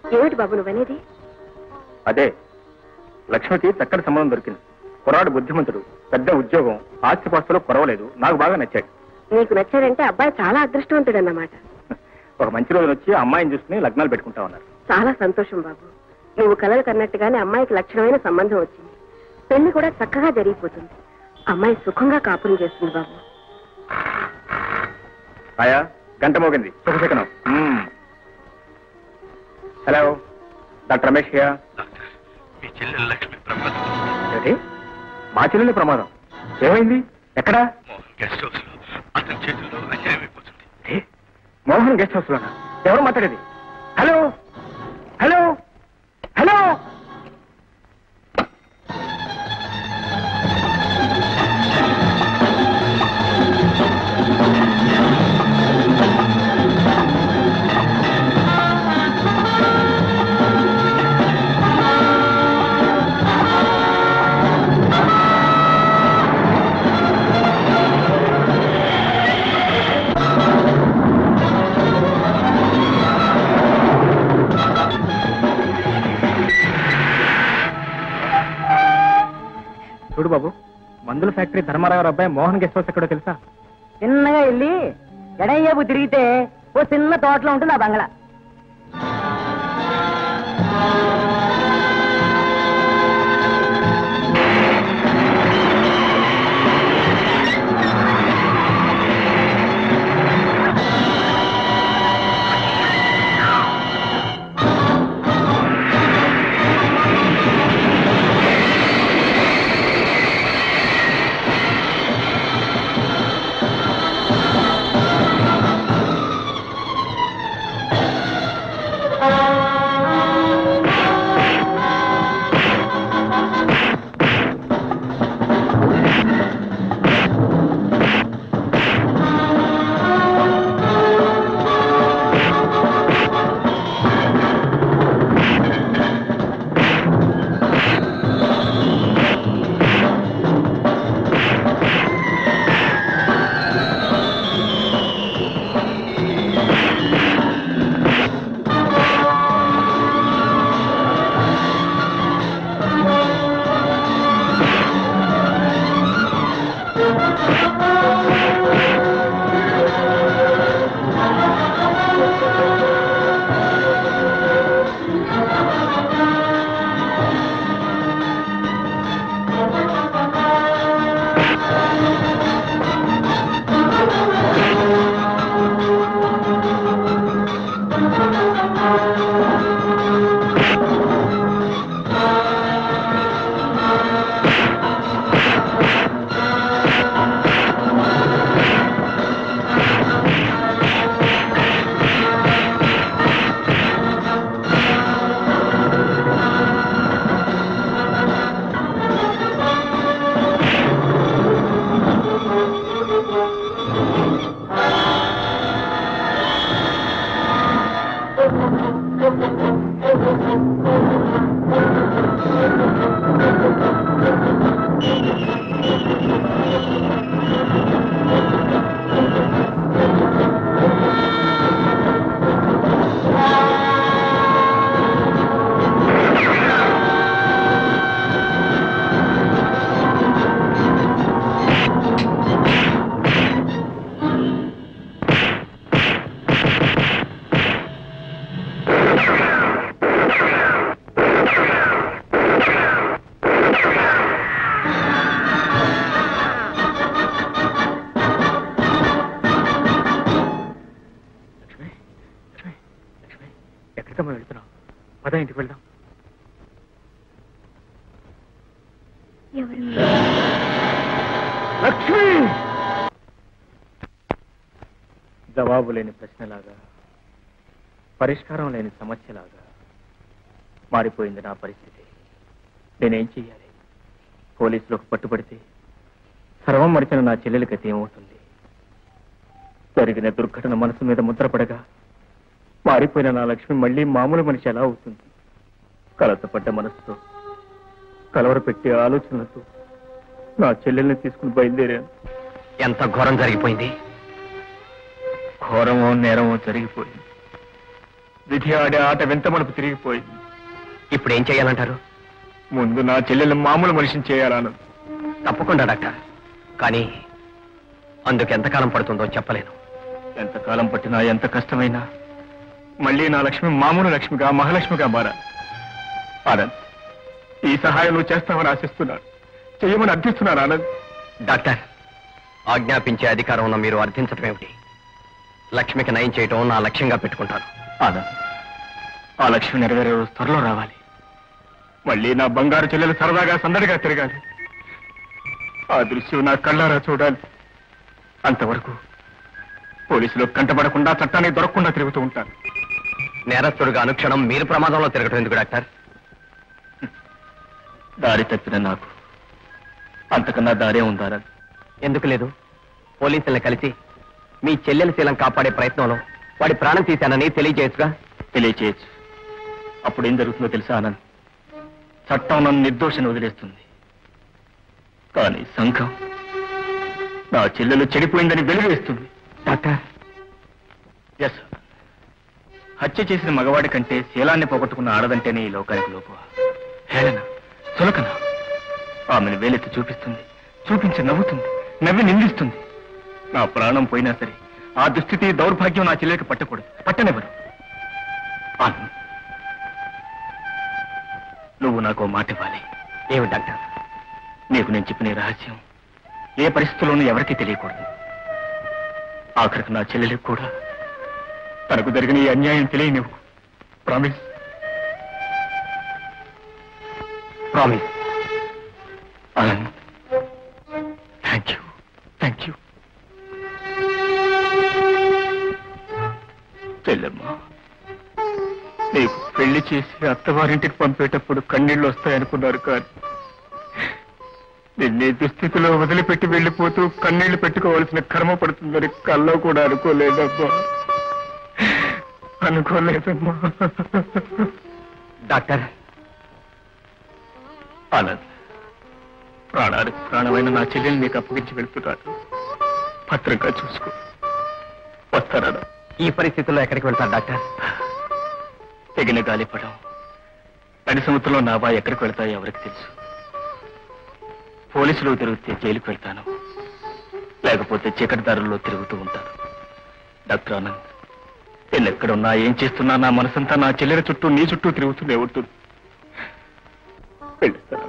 ఏమిటి బాబు నువ్వనేది? అదే, లక్ష్మికి చక్కటి సంబంధం దొరికింది. కుర్రాడు బుద్ధిమంతుడు, పెద్ద ఉద్యోగం, ఆస్తిపాస్తులు కొరవలేదు. నాకు బాగా నచ్చాడు. నీకు నచ్చాడంటే అబ్బాయి చాలా అదృష్టవంతుడు అన్నమాట. ఒక మంచి రోజున వచ్చి అమ్మాయిని చూసుకుని లగ్నాలు పెట్టుకుంటా ఉన్నారు. చాలా సంతోషం బాబు. నువ్వు కలలు కన్నట్టుగానే అమ్మాయికి లక్షణమైన సంబంధం వచ్చింది. పెళ్లి కూడా చక్కగా జరిగిపోతుంది. అమ్మాయి సుఖంగా కాపురం చేస్తుంది బాబు. ఆయా గంట మోగింది. శుభశకనం. Hello, doctor Ramesh here. మీ చెల్లెలు లక్ష్మి ప్రమాదం. ఏంటి? మా చెల్లెలి ప్రమాదం? ఏమైంది? ఎక్కడా? మోహన్ గెస్ట్ హౌస్ లో అతని చేతుల్లో అన్యాయం అయిపోతుంది. మోహన్ గెస్ట్ హౌస్ లోనా? ఎవరు మాట్లాడేది? Hello hello hello. చూడు బాబు, మందుల ఫ్యాక్టరీ ధర్మారావు అబ్బాయి మోహన్ గెస్ట్ హౌస్ ఎక్కడో తెలుసా? చిన్నగా వెళ్ళి ఎడయ్యపు తిరిగితే ఓ చిన్న తోటలో ఉంటుంది ఆ బంగ్లా. ఇంటికి వెళ్దాం. లక్ష్మి! జవాబు లేని ప్రశ్నలాగా, పరిష్కారం లేని సమస్యలాగా మారిపోయింది నా పరిస్థితి. నేనేం చెయ్యాలి? పోలీసులకు పట్టుబడితే సర్వం మరిచిన నా చెల్లెలి గతి ఏమవుతుంది? జరిగిన దుర్ఘటన మనసు మీద ముద్రపడగా మారిపోయిన నా లక్ష్మి మళ్ళీ మామూలు మనిషి ఎలా అవుతుంది? కలతపడ్డ మనసుతో, కలవరపెట్టే ఆలోచనలతో నా చెల్లెల్ని తీసుకుని బయలుదేరాను. ఎంత ఘోరం జరిగిపోయింది! ఘోరమో నేరమో జరిగిపోయింది. విధి ఆడే ఆట వింత మలుపు తిరిగిపోయింది. ఇప్పుడు ఏం చేయాలంటారు? ముందు నా చెల్లెలు మామూలు మనిషిని చేయాలను. తప్పకుండా డాక్టర్, కానీ అందుకు ఎంతకాలం పడుతుందో చెప్పలేను. ఎంతకాలం పట్టినా ఎంత కష్టమైనా మళ్ళీ నా లక్ష్మి మామూలు లక్ష్మిగా మహాలక్ష్మిగా మారాలి. ఆనంద్, ఈ సహాయం నువ్వు చేస్తావని ఆశిస్తున్నాను, చెయ్యమని అర్థిస్తున్నాను. ఆనంద్, డాక్టర్, ఆజ్ఞాపించే అధికారం ఉన్న మీరు అర్థించడం ఏమిటి? లక్ష్మికి నయం చేయటం నా లక్ష్యంగా పెట్టుకుంటాను. ఆనంద్, ఆ లక్ష్మి నెరవేరే రోజు త్వరలో రావాలి. మళ్ళీ నా బంగారు చెల్లెలు సరదాగా సందడిగా తిరగాలి. ఆ దృశ్యం నా కళ్ళారా చూడాలి. అంతవరకు పోలీసులు కంటపడకుండా చట్టానికి దొరకకుండా తిరుగుతూ ఉంటాను. నేరస్తుడుగా అనుక్షణం మీరు ప్రమాదంలో తిరగటం ఎందుకు డాక్టర్? దారి తప్పిన నాకు అంతకన్నా దారే ఉందారా? ఎందుకు లేదు? పోలీసుల్ని కలిసి మీ చెల్లెల శీలం కాపాడే ప్రయత్నంలో వాడి ప్రాణం తీశానని తెలియజేయచ్చుగా. తెలియచేయచ్చు. అప్పుడు ఏం జరుగుతుందో తెలుసా ఆనంద్? చట్టం నన్ను నిర్దోషిని వదిలేస్తుంది, కానీ సంఘం నా చెల్లెలు చెడిపోయిందని వెలువేస్తుంది. డాక్టర్, ఎస్, హత్య చేసిన మగవాడి కంటే శీలాన్ని పోగొట్టుకున్న ఆడదంటేనే ఈ లోకానికి లోపు. హేళన, చులకన. ఆమెను వేలెత్తి చూపిస్తుంది, చూపించి నవ్వుతుంది, నవ్వి నిందిస్తుంది. నా ప్రాణం పోయినా సరే ఆ దుస్థితి దౌర్భాగ్యం నా చెల్లెకి పట్టకూడదు, పట్టనివ్వరు. ఆనంద్, నువ్వు నాకు మాట ఇవ్వాలి. ఏమి డాక్టర్? నీకు నేను చెప్పిన ఈ రహస్యం ఏ పరిస్థితుల్లోనూ ఎవరికీ తెలియకూడదు. ఆఖరికి నా చెల్లెలికి కూడా తనకు జరిగిన ఈ అన్యాయం తెలియనివ్వు. Promise? Promise. Anand, thank you, thank you. చెల్లెమ్మా, నీకు పెళ్లి చేసి అత్తవారింటికి పంపేటప్పుడు కన్నీళ్లు వస్తాయనుకున్నారు, కానీ నిన్నే దుస్థితిలో వదిలిపెట్టి వెళ్ళిపోతూ కన్నీళ్లు పెట్టుకోవాల్సిన కర్మ పడుతుందని కల్లో కూడా అనుకోలేదమ్మా, అనుకోలేదమ్మా. డాక్టర్, ఆనంద్, ప్రాణానికి ప్రాణమైన నా చెల్లెల్ని నీకు అప్పగించి వెళ్తున్నాను. భద్రంగా చూసుకో. వస్తారా? ఈ పరిస్థితుల్లో ఎక్కడికి వెళ్తారు డాక్టర్? తెగిన గాలిపడం నడి సముద్రంలో నావా ఎక్కడికి వెళ్తాయో ఎవరికి తెలుసు. పోలీసులు తిరిగితే జైలుకు వెళ్తాను, లేకపోతే చీకటి దారుల్లో తిరుగుతూ ఉంటాను. డాక్టర్ ఆనంద్, నేను ఎక్కడున్నా ఏం చేస్తున్నా నా మనసంతా నా చెల్లెల చుట్టూ నీ చుట్టూ తిరుగుతూనే ఉంటుంది. వెళ్ళిస్తాను.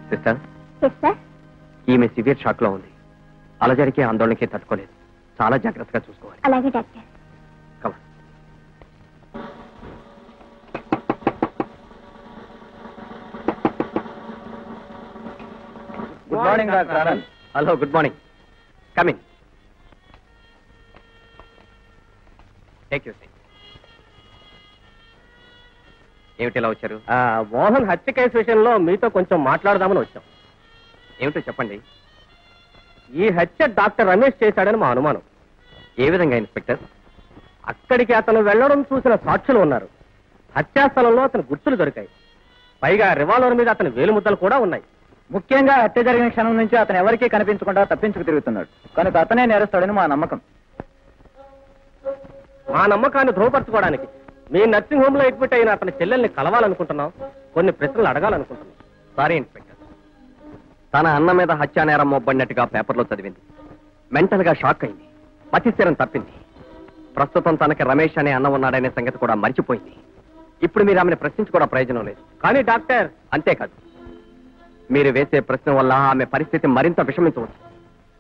సిస్టర్, ఈమె సివియర్ షాక్ లో ఉంది. అలజడికి ఆందోళనకి తట్టుకోలేదు. చాలా జాగ్రత్తగా చూసుకోవాలి. అలాగే డాక్టర్. కమా. Good morning doctor Anand. Hello, good morning. Coming. Take your seat. ఏమిటి ఇలా వచ్చారు? మోహన్ హత్య కేసు విషయంలో మీతో కొంచెం మాట్లాడదామని వచ్చాం. ఏమిటో చెప్పండి. ఈ హత్య డాక్టర్ రమేష్ చేశాడని మా అనుమానం. ఏ విధంగా ఇన్స్పెక్టర్? అక్కడికి అతను వెళ్లడం చూసిన సాక్షులు ఉన్నారు. హత్యాస్థలంలో అతని గుర్తులు దొరికాయి. పైగా రివాల్వర్ మీద అతని వేలుముద్దలు కూడా ఉన్నాయి. ముఖ్యంగా హత్య జరిగిన క్షణం నుంచి అతను ఎవరికీ కనిపించకుండా తప్పించుకు తిరుగుతున్నాడు కనుక అతనే నేరస్తాడని మా నమ్మకం. మా నమ్మకాన్ని ధృవపరచుకోవడానికి మీ నర్సింగ్ హోమ్ లో అడ్మిట్ అయిన అతని చెల్లెల్ని కలవాలనుకుంటున్నాం. కొన్ని ప్రశ్నలు అడగాలనుకుంటున్నాం. సారీ ఇన్స్పెక్టర్, తన అన్న మీద హత్యా నేరం మోపబడినట్టుగా పేపర్లో చదివింది. మెంటల్ గా షాక్ అయింది. మతిస్థిరం తప్పింది. ప్రస్తుతం తనకి రమేష్ అనే అన్న ఉన్నాడనే సంగతి కూడా మర్చిపోయింది. ఇప్పుడు మీరు ఆమెను ప్రశ్నించుకోవడం ప్రయోజనం లేదు. కానీ డాక్టర్, అంతేకాదు, మీరు వేసే ప్రశ్న వల్ల ఆమె పరిస్థితి మరింత విషమించవచ్చు.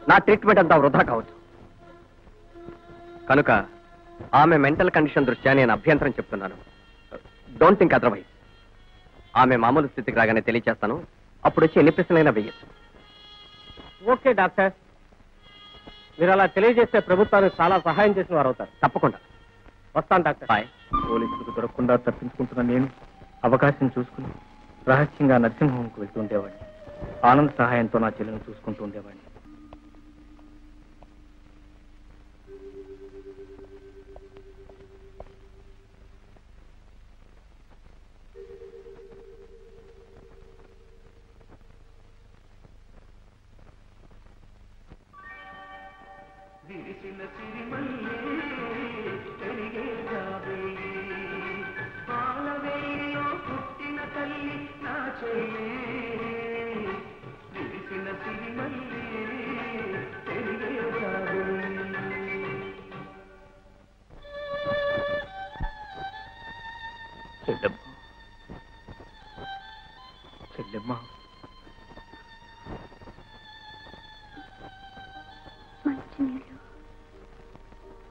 నా ట్రీట్మెంట్ అంతా వృధా కావచ్చు. కనుక ఆమె మెంటల్ కండిషన్ దృష్ట్యా నేను అభ్యంతరం చెప్తున్నాను. Don't think otherwise. ఆమె మామూలు స్థితికి రాగానే తెలియచేస్తాను. అప్పుడు వచ్చి ఎన్ని ప్రశ్నలైనా వేయచ్చు. ఓకే డాక్టర్, మీరు అలా తెలియజేస్తే ప్రభుత్వానికి చాలా సహాయం చేసిన వారు అవుతారు. తప్పకుండా. వస్తాను డాక్టర్. బాయ్. పోలీసులకు దొరకకుండా తప్పించుకుంటున్న నేను అవకాశం చూసుకుని రహస్యంగా నర్సింగ్ హోమ్కి వెళ్తూ ఉండేవాడిని. ఆనంద్ సహాయంతో నా చెల్లెను చూసుకుంటూ ఉండేవాడిని. చెల్లెమ్మ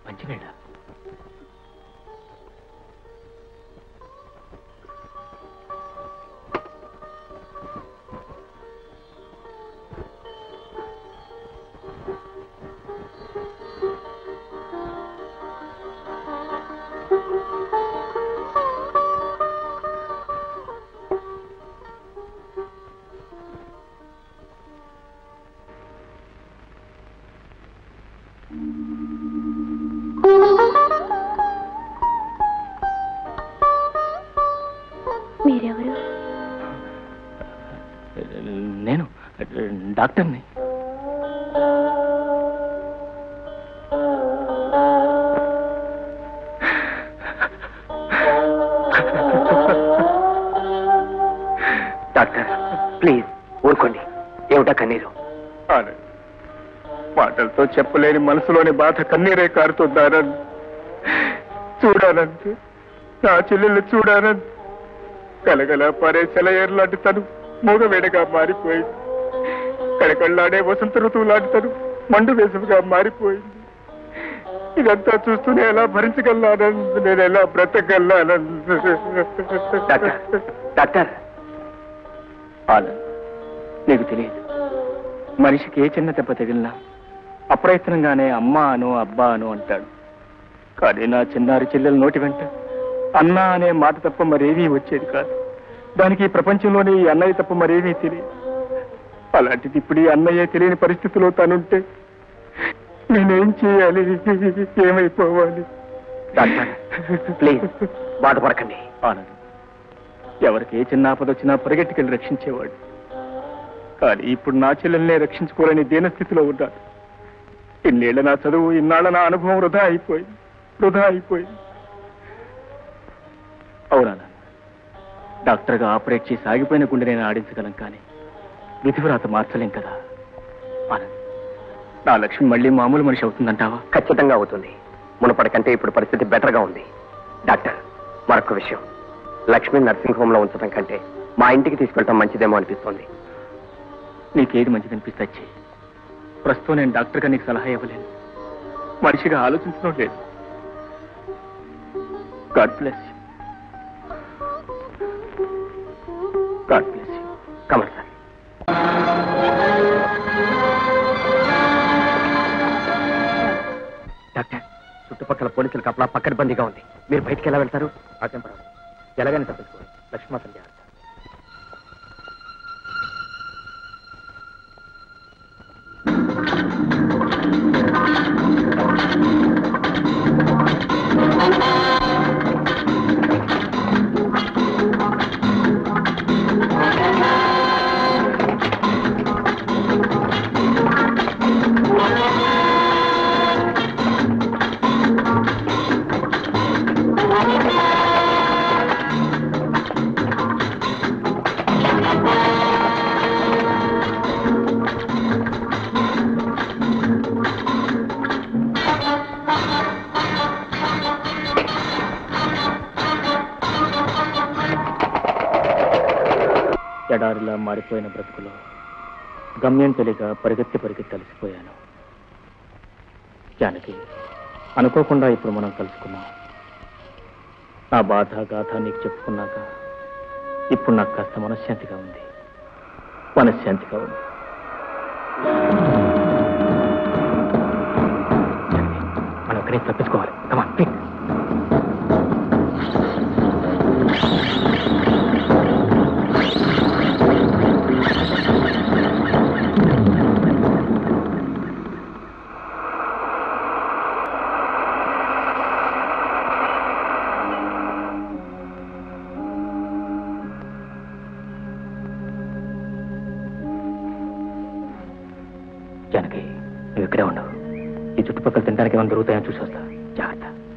మంచినీళ్ళ మీరెవరు? నేను డాక్టర్ని. డాక్టర్ ప్లీజ్ ఊరుకోండి. ఏమిటా కన్నీరు? మాటలతో చెప్పలేని మనసులోని బాధ కన్నీరే కారుతుందానని చూడానంటే నా చెల్లెళ్ళు చూడానని కలగల పారే సెలయేరు లాంటి తను మూగవేడగా మారిపోయింది. కడకళ్ళాడే వసంత ఋతువు లాంటి తను మండు వేసవిగా మారిపోయింది. ఇదంతా చూస్తూనే ఎలా భరించగలనానంది, నేను ఎలా బ్రతకగలనానంది. డాక్టర్ ఆనంద్, నీకు తెలియదు, మనిషికి ఏ చిన్న దెబ్బ తగిలినా అప్రయత్నంగానే అమ్మ అను అబ్బా అను అంటాడు. కానీ నా చిన్నారి చెల్లెల నోటి వెంట అన్న అనే మాట తప్ప మరేమీ వచ్చేది కాదు. దానికి ఈ ప్రపంచంలోనే ఈ అన్నయ్య తప్ప మరేమీ తెలియదు. అలాంటిది ఇప్పుడు ఈ అన్నయ్య తెలియని పరిస్థితిలో తనుంటే నేనేం చేయాలి, ఏమైపోవాలి? డాక్టర్ ప్లీజ్ బాధపడకండి. ఆనంద్, ఎవరికి ఏ చిన్న ఆపద వచ్చినా పరిగెట్టుకెళ్ళి రక్షించేవాడు. కానీ ఇప్పుడు నా చెల్లెల్నే రక్షించుకోలేని దీనస్థితిలో ఉన్నాడు. ఇన్నేళ్ల నా చదువు, ఇన్నాళ్ల నా అనుభవం వృధా అయిపోయింది. అవునా, డాక్టర్గా ఆపరేట్ చేసి ఆగిపోయిన గుండె నేను ఆడించగలం, కానీ విధివ్రాత మార్చలేం కదా. ఆనంద్, నా లక్ష్మి మళ్ళీ మామూలు మనిషి అవుతుందంటావా? ఖచ్చితంగా అవుతుంది. మునపటికంటే ఇప్పుడు పరిస్థితి బెటర్గా ఉంది. డాక్టర్ మరొక విషయం, లక్ష్మి నర్సింగ్ హోమ్ లో ఉంచడం కంటే మా ఇంటికి తీసుకెళ్ళటం మంచిదేమో అనిపిస్తోంది. నీకేది మంచిది అనిపిస్తే చెయ్యి. ప్రస్తుతం నేను డాక్టర్గా నీకు సలహా ఇవ్వలేను, మనిషిగా ఆలోచించడం లేదు. God bless you. God bless you. Kamal sir. Doctor, చుట్టుపక్కల పోలీసుల కపలా పక్కడబందీగా ఉంది. మీరు బయటికి ఎలా వెళ్తారు? ఆశం పర్వాలేదు, ఎలాగైనా తప్పించుకోవాలి. లక్ష్మీమాతం జాగ్రత్త. ఎడారిలా మారిపోయిన బ్రతుకులో గమ్యం తెలియక పరిగెత్తి అలసిపోయాను. జానకి, అనుకోకుండా ఇప్పుడు మనం కలుసుకున్నాం. నా బాధ గాథ నీకు చెప్పుకున్నాక ఇప్పుడు నాకు కాస్త మనశ్శాంతిగా ఉంది. మనం అక్కడే తప్పించుకోవాలి. Come on quick. జానకి, నువ్వు ఇక్కడే ఉండవు. ఈ చుట్టుపక్కల తినడానికి ఏమైనా దొరుకుతాయని చూసి వస్తా. జాగ్రత్త.